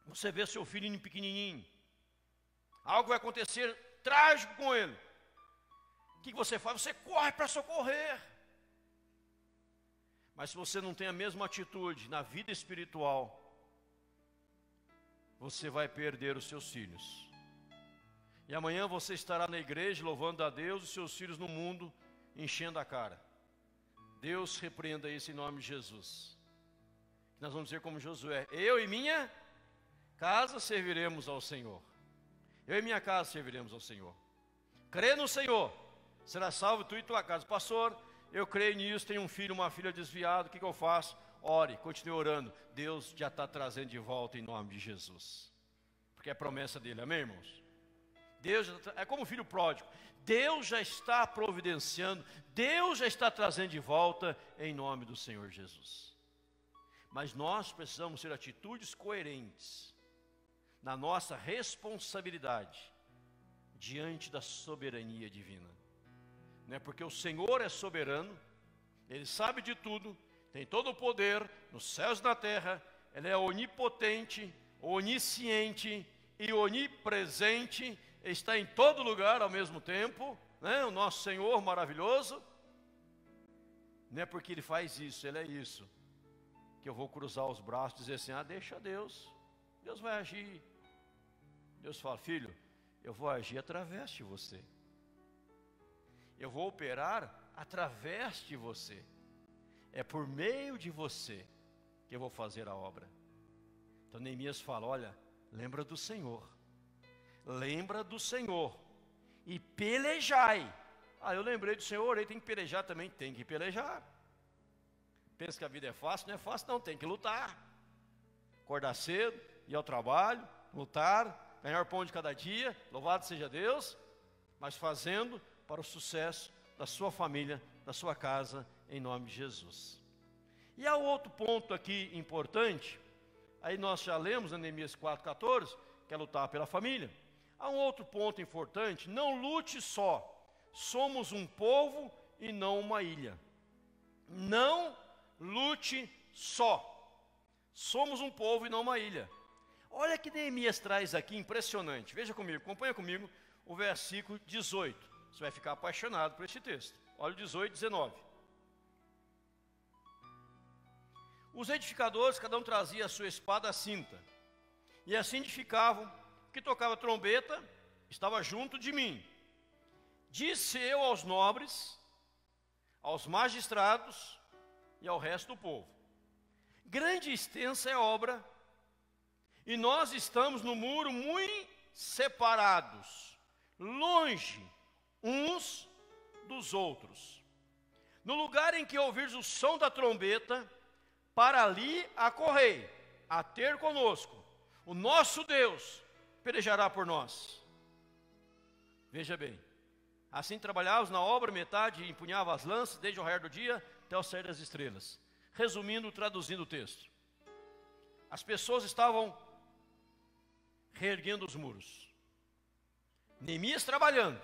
Você vê seu filhinho pequenininho, algo vai acontecer trágico com ele. O que você faz? Você corre para socorrer. Mas se você não tem a mesma atitude na vida espiritual, você vai perder os seus filhos. E amanhã você estará na igreja louvando a Deus, os seus filhos no mundo enchendo a cara. Deus repreenda isso em nome de Jesus. Nós vamos dizer como Josué: eu e minha casa serviremos ao Senhor. Eu e minha casa serviremos ao Senhor. Crê no Senhor, será salvo tu e tua casa. Pastor, eu creio nisso, tenho um filho, uma filha desviado, o que eu faço? Ore, continue orando. Deus já está trazendo de volta em nome de Jesus, porque é promessa dele, amém, irmãos? Deus é como o filho pródigo, Deus já está providenciando, Deus já está trazendo de volta em nome do Senhor Jesus. Mas nós precisamos ter atitudes coerentes na nossa responsabilidade diante da soberania divina. Não é porque o Senhor é soberano, Ele sabe de tudo, tem todo o poder nos céus e na terra, Ele é onipotente, onisciente e onipresente, está em todo lugar ao mesmo tempo, né? O nosso Senhor maravilhoso. Não é porque Ele faz isso, Ele é isso, que eu vou cruzar os braços e dizer assim: deixa Deus, Deus vai agir. Deus fala: filho, eu vou agir através de você, eu vou operar através de você, é por meio de você que eu vou fazer a obra. Então Neemias fala: olha, lembra do Senhor e pelejai. Eu lembrei do Senhor, ele tem que pelejar também, tem que pelejar. Pensa que a vida é fácil? Não é fácil não, tem que lutar. Acordar cedo, ir ao trabalho, lutar, ganhar o pão de cada dia, louvado seja Deus, mas fazendo para o sucesso da sua família, da sua casa, em nome de Jesus. E há outro ponto aqui importante, aí nós já lemos em Neemias 4,14, que é lutar pela família. Há um outro ponto importante: não lute só, somos um povo e não uma ilha. Não lute só, somos um povo e não uma ilha. Olha que Neemias traz aqui, impressionante. Veja comigo, acompanha comigo o versículo 18. Você vai ficar apaixonado por este texto. Olha o 18 e 19. Os edificadores, cada um trazia a sua espada à cinta, e assim edificavam que tocava trombeta estava junto de mim. Disse eu aos nobres, aos magistrados e ao resto do povo: grande e extensa é a obra, e nós estamos no muro muito separados, longe uns dos outros. No lugar em que ouvires o som da trombeta, para ali acorrei, a ter conosco. O nosso Deus pelejará por nós. Veja bem, assim trabalhávamos na obra, metade empunhava as lanças, desde o raiar do dia até o sair das estrelas. Resumindo, traduzindo o texto, as pessoas estavam reerguendo os muros. Neemias trabalhando,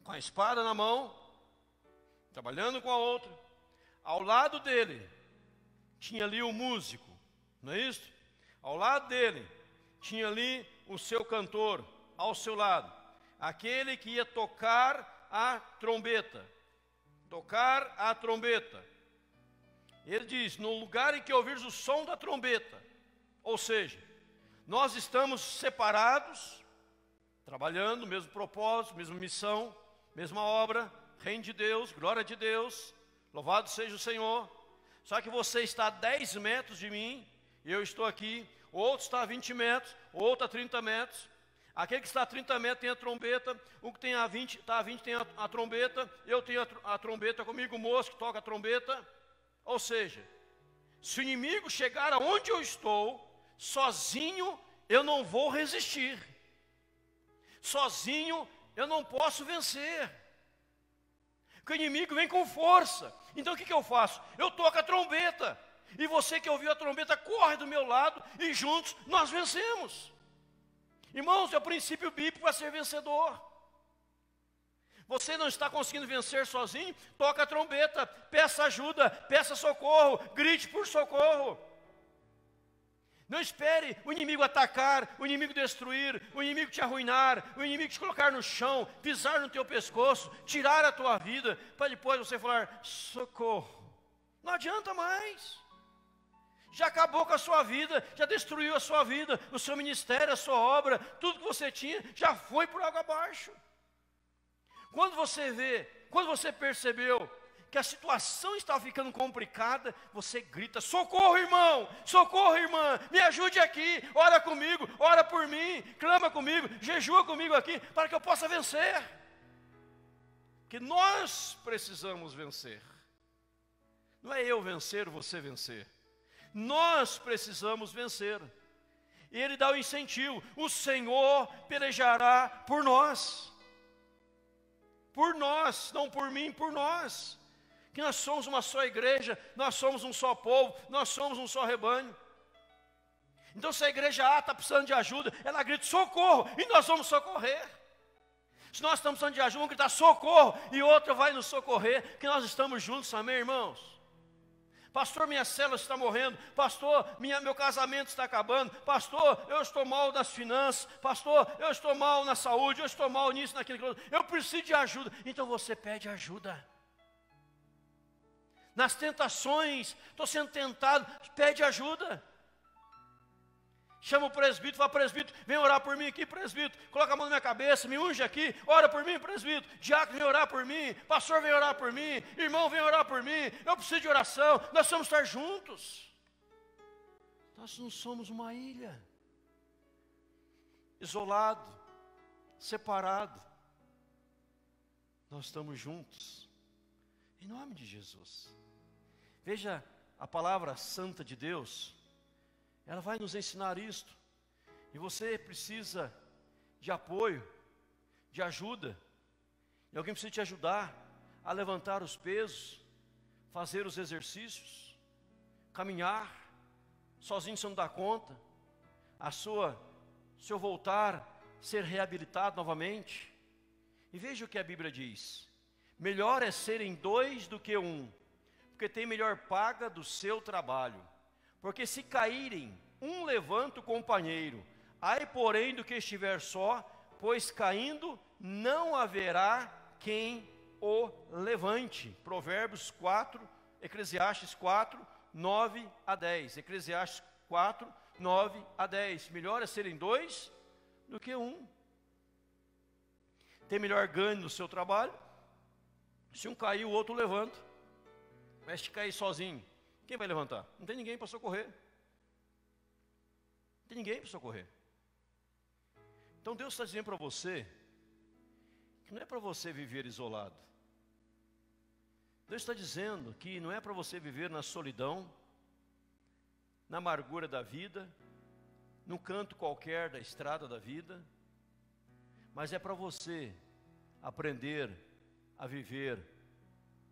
com a espada na mão, trabalhando com a outra. Ao lado dele, tinha ali o músico, não é isso? Ao lado dele, tinha ali o seu cantor, ao seu lado, aquele que ia tocar a trombeta. Tocar a trombeta. Ele diz: no lugar em que ouvires o som da trombeta. Ou seja, nós estamos separados, trabalhando, mesmo propósito, mesma missão, mesma obra, reino de Deus, glória de Deus, louvado seja o Senhor. Só que você está a 10 metros de mim, eu estou aqui, outro está a 20 metros, outro a 30 metros. Aquele que está a 30 metros tem a trombeta, o que tem a 20, está a 20 tem a trombeta, eu tenho a trombeta comigo, o moço que toca a trombeta. Ou seja, se o inimigo chegar aonde eu estou, sozinho eu não vou resistir. Sozinho eu não posso vencer. Porque o inimigo vem com força. Então o que eu faço? Eu toco a trombeta. E você que ouviu a trombeta corre do meu lado e juntos nós vencemos. Irmãos, é o princípio bíblico para ser vencedor. Você não está conseguindo vencer sozinho? Toca a trombeta, peça ajuda, peça socorro, grite por socorro. Não espere o inimigo atacar, o inimigo destruir, o inimigo te arruinar, o inimigo te colocar no chão, pisar no teu pescoço, tirar a tua vida, para depois você falar: socorro. Não adianta mais. Já acabou com a sua vida, já destruiu a sua vida, o seu ministério, a sua obra, tudo que você tinha, já foi por água abaixo. Quando você percebeu que a situação estava ficando complicada, você grita: socorro, irmão, socorro, irmã, me ajude aqui, ora comigo, ora por mim, clama comigo, jejua comigo aqui, para que eu possa vencer. Que nós precisamos vencer. Não é eu vencer, você vencer. Nós precisamos vencer. E ele dá o incentivo: o Senhor pelejará por nós. Por nós, não por mim, por nós. Que nós somos uma só igreja, nós somos um só povo, nós somos um só rebanho. Então se a igreja A está precisando de ajuda, ela grita: socorro, e nós vamos socorrer. Se nós estamos precisando de ajuda, vamos gritar: socorro, e outra vai nos socorrer, que nós estamos juntos, amém, irmãos? Pastor, minha célula está morrendo. Pastor, meu casamento está acabando. Pastor, eu estou mal nas finanças. Pastor, eu estou mal na saúde. Eu estou mal nisso, naquilo. Eu preciso de ajuda. Então você pede ajuda. Nas tentações, estou sendo tentado, pede ajuda. Chama o presbítero, fala: presbítero, vem orar por mim aqui, presbítero. Coloca a mão na minha cabeça, me unge aqui, ora por mim, presbítero. Diácono, vem orar por mim. Pastor, vem orar por mim. Irmão, vem orar por mim. Eu preciso de oração. Nós vamos estar juntos. Nós não somos uma ilha, isolado, separado. Nós estamos juntos, em nome de Jesus. Veja, a palavra santa de Deus, ela vai nos ensinar isto. E você precisa de apoio, de ajuda. E alguém precisa te ajudar a levantar os pesos, fazer os exercícios, caminhar. Sozinho você não dá conta. Seu voltar, ser reabilitado novamente. E veja o que a Bíblia diz: melhor é serem 2 do que 1, porque tem melhor paga do seu trabalho. Porque se caírem, um levanta o companheiro. Ai, porém, do que estiver só, pois caindo não haverá quem o levante. Provérbios 4, Eclesiastes 4, 9 a 10. Eclesiastes 4, 9 a 10. Melhor é serem dois do que um. Tem melhor ganho no seu trabalho. Se um cair, o outro levanta. Mas se cair sozinho, quem vai levantar? Não tem ninguém para socorrer. Não tem ninguém para socorrer. Então Deus está dizendo para você que não é para você viver isolado. Deus está dizendo que não é para você viver na solidão, na amargura da vida, num canto qualquer da estrada da vida, mas é para você aprender a viver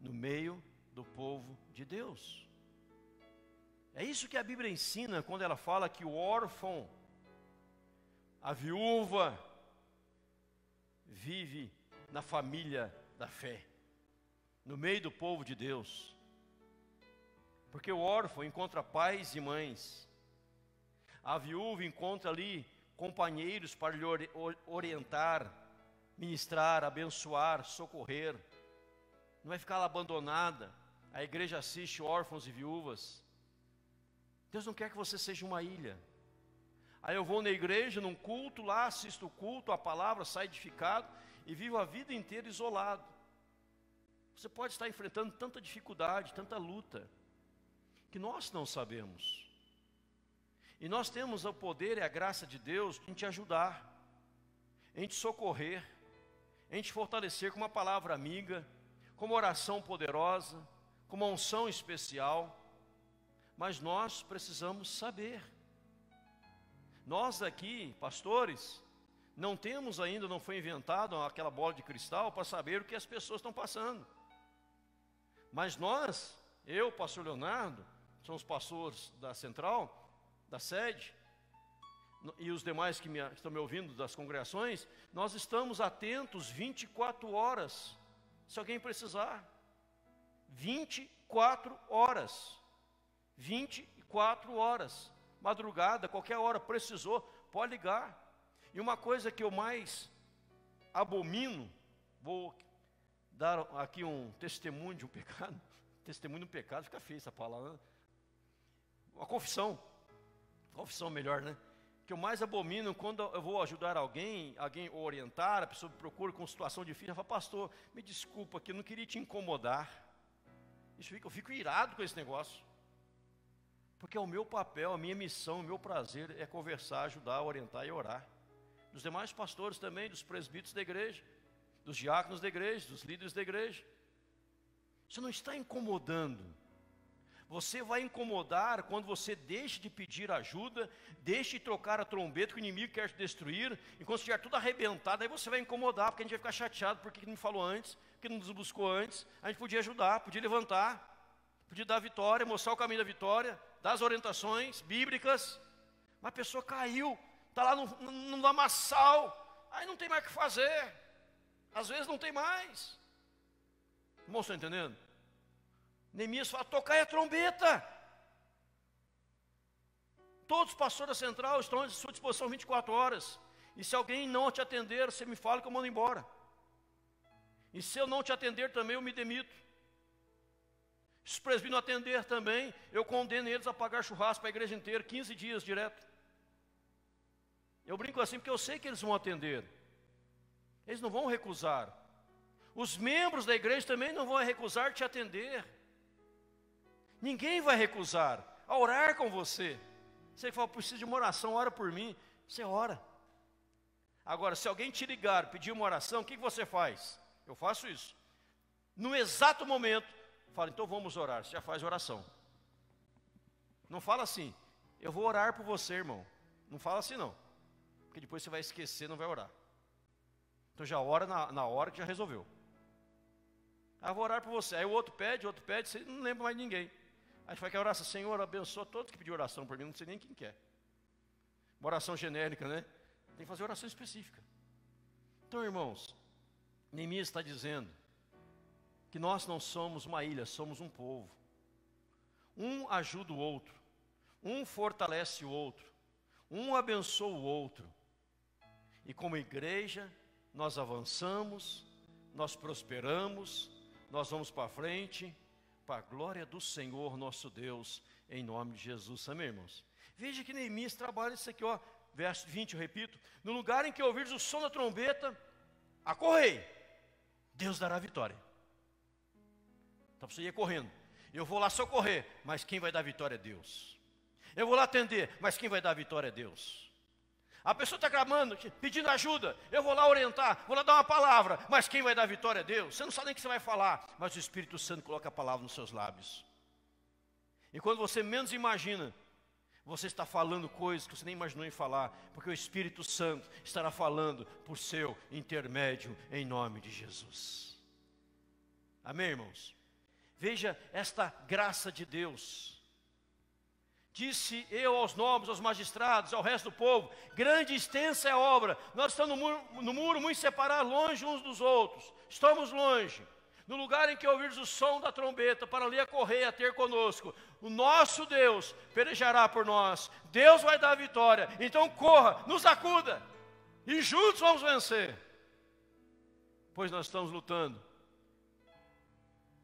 no meio do povo de Deus. É isso que a Bíblia ensina quando ela fala que o órfão, a viúva, vive na família da fé, no meio do povo de Deus. Porque o órfão encontra pais e mães, a viúva encontra ali companheiros para lhe orientar, ministrar, abençoar, socorrer. Não vai ficar lá abandonada. A igreja assiste órfãos e viúvas. Deus não quer que você seja uma ilha. Aí eu vou na igreja, num culto, lá assisto o culto, a palavra, sai edificado e vivo a vida inteira isolado. Você pode estar enfrentando tanta dificuldade, tanta luta, que nós não sabemos. E nós temos o poder e a graça de Deus em te ajudar, em te socorrer, em te fortalecer com uma palavra amiga, com uma oração poderosa, com uma unção especial. Mas nós precisamos saber. Nós aqui, pastores, não temos ainda, não foi inventado aquela bola de cristal para saber o que as pessoas estão passando. Mas nós, eu, pastor Leonardo, somos pastores da central, da sede, e os demais que estão me ouvindo das congregações, nós estamos atentos 24 horas, se alguém precisar. 24 horas. 24 horas. Madrugada, qualquer hora, precisou, pode ligar. E uma coisa que eu mais abomino, vou dar aqui um testemunho de um pecado. Testemunho de um pecado, fica feio essa palavra, né? Uma confissão. Confissão melhor, né? Que eu mais abomino quando eu vou ajudar alguém orientar, a pessoa me procura com situação difícil, eu falo, pastor, me desculpa que eu não queria te incomodar. Eu fico irado com esse negócio. Porque é o meu papel, a minha missão, o meu prazer é conversar, ajudar, orientar e orar. Dos demais pastores também, dos presbíteros da igreja, dos diáconos da igreja, dos líderes da igreja. Você não está incomodando. Você vai incomodar quando você deixa de pedir ajuda, deixa de trocar a trombeta que o inimigo quer te destruir, e quando estiver tudo arrebentado, aí você vai incomodar, porque a gente vai ficar chateado, porque não falou antes, porque não nos buscou antes. A gente podia ajudar, podia levantar, podia dar a vitória, mostrar o caminho da vitória, dar as orientações bíblicas. Mas a pessoa caiu, está lá no lamaçal, aí não tem mais o que fazer. Às vezes não tem mais. Irmão, estão entendendo? Neemias fala, tocai a trombeta. Todos os pastores da central estão à sua disposição 24 horas. E se alguém não te atender, você me fala que eu mando embora. E se eu não te atender também, eu me demito. Se os presbíteros não atender também, eu condeno eles a pagar churrasco para a igreja inteira, 15 dias direto. Eu brinco assim porque eu sei que eles vão atender. Eles não vão recusar. Os membros da igreja também não vão recusar te atender. Ninguém vai recusar a orar com você. Você fala, preciso de uma oração, ora por mim. Você ora. Agora, se alguém te ligar, pedir uma oração, o que você faz? Eu faço isso. No exato momento, fala, então vamos orar. Você já faz oração. Não fala assim, eu vou orar por você, irmão. Não fala assim não. Porque depois você vai esquecer, não vai orar. Então já ora na hora que já resolveu. Ah, vou orar por você. Aí o outro pede, você não lembra mais de ninguém. Aí a gente vai querer oração, Senhor, abençoa todos que pediram oração por mim, não sei nem quem quer. Uma oração genérica, né? Tem que fazer oração específica. Então, irmãos, Neemias está dizendo que nós não somos uma ilha, somos um povo. Um ajuda o outro, um fortalece o outro, um abençoa o outro. E como igreja, nós avançamos, nós prosperamos, nós vamos para frente, para a glória do Senhor nosso Deus, em nome de Jesus. Amém, irmãos? Veja que Neemias trabalha isso aqui, ó, verso 20, eu repito: no lugar em que ouvires o som da trombeta, acorrei, Deus dará vitória. Então você ia correndo, eu vou lá socorrer, mas quem vai dar vitória é Deus. Eu vou lá atender, mas quem vai dar vitória é Deus. A pessoa está clamando, pedindo ajuda, eu vou lá orientar, vou lá dar uma palavra, mas quem vai dar vitória é Deus. Você não sabe nem o que você vai falar, mas o Espírito Santo coloca a palavra nos seus lábios. E quando você menos imagina, você está falando coisas que você nem imaginou em falar, porque o Espírito Santo estará falando por seu intermédio, em nome de Jesus. Amém, irmãos? Veja esta graça de Deus. Disse eu aos nobres, aos magistrados, ao resto do povo: grande e extensa é a obra. Nós estamos no muro muito separados, longe uns dos outros. Estamos longe. No lugar em que ouvires o som da trombeta, para ali a correr a ter conosco, o nosso Deus pelejará por nós. Deus vai dar a vitória. Então corra, nos acuda, e juntos vamos vencer. Pois nós estamos lutando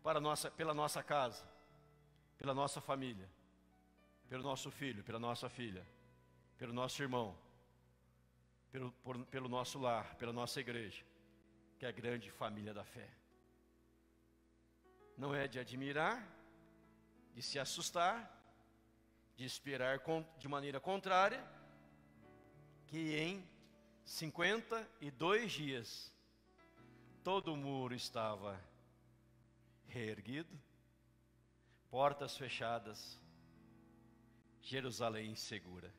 pela nossa casa, pela nossa família, pelo nosso filho, pela nossa filha, pelo nosso irmão, pelo nosso lar, pela nossa igreja, que é a grande família da fé. Não é de admirar, de se assustar, de esperar de maneira contrária, que em 52 dias, todo o muro estava reerguido, portas fechadas, Jerusalém segura.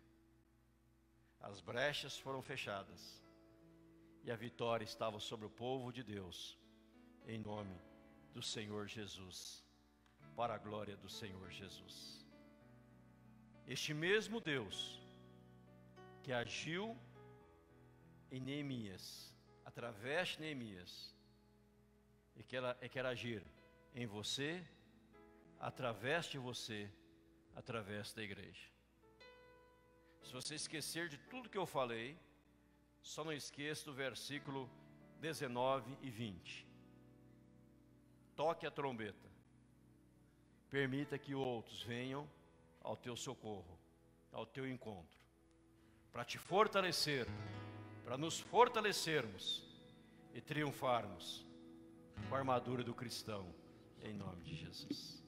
As brechas foram fechadas e a vitória estava sobre o povo de Deus, em nome do Senhor Jesus, para a glória do Senhor Jesus. Este mesmo Deus que agiu em Neemias, através de Neemias, e quer agir em você, através de você, através da igreja. Se você esquecer de tudo que eu falei, só não esqueça do versículo 19 e 20. Toque a trombeta, permita que outros venham ao teu socorro, ao teu encontro, para te fortalecer, para nos fortalecermos e triunfarmos com a armadura do cristão, em nome de Jesus.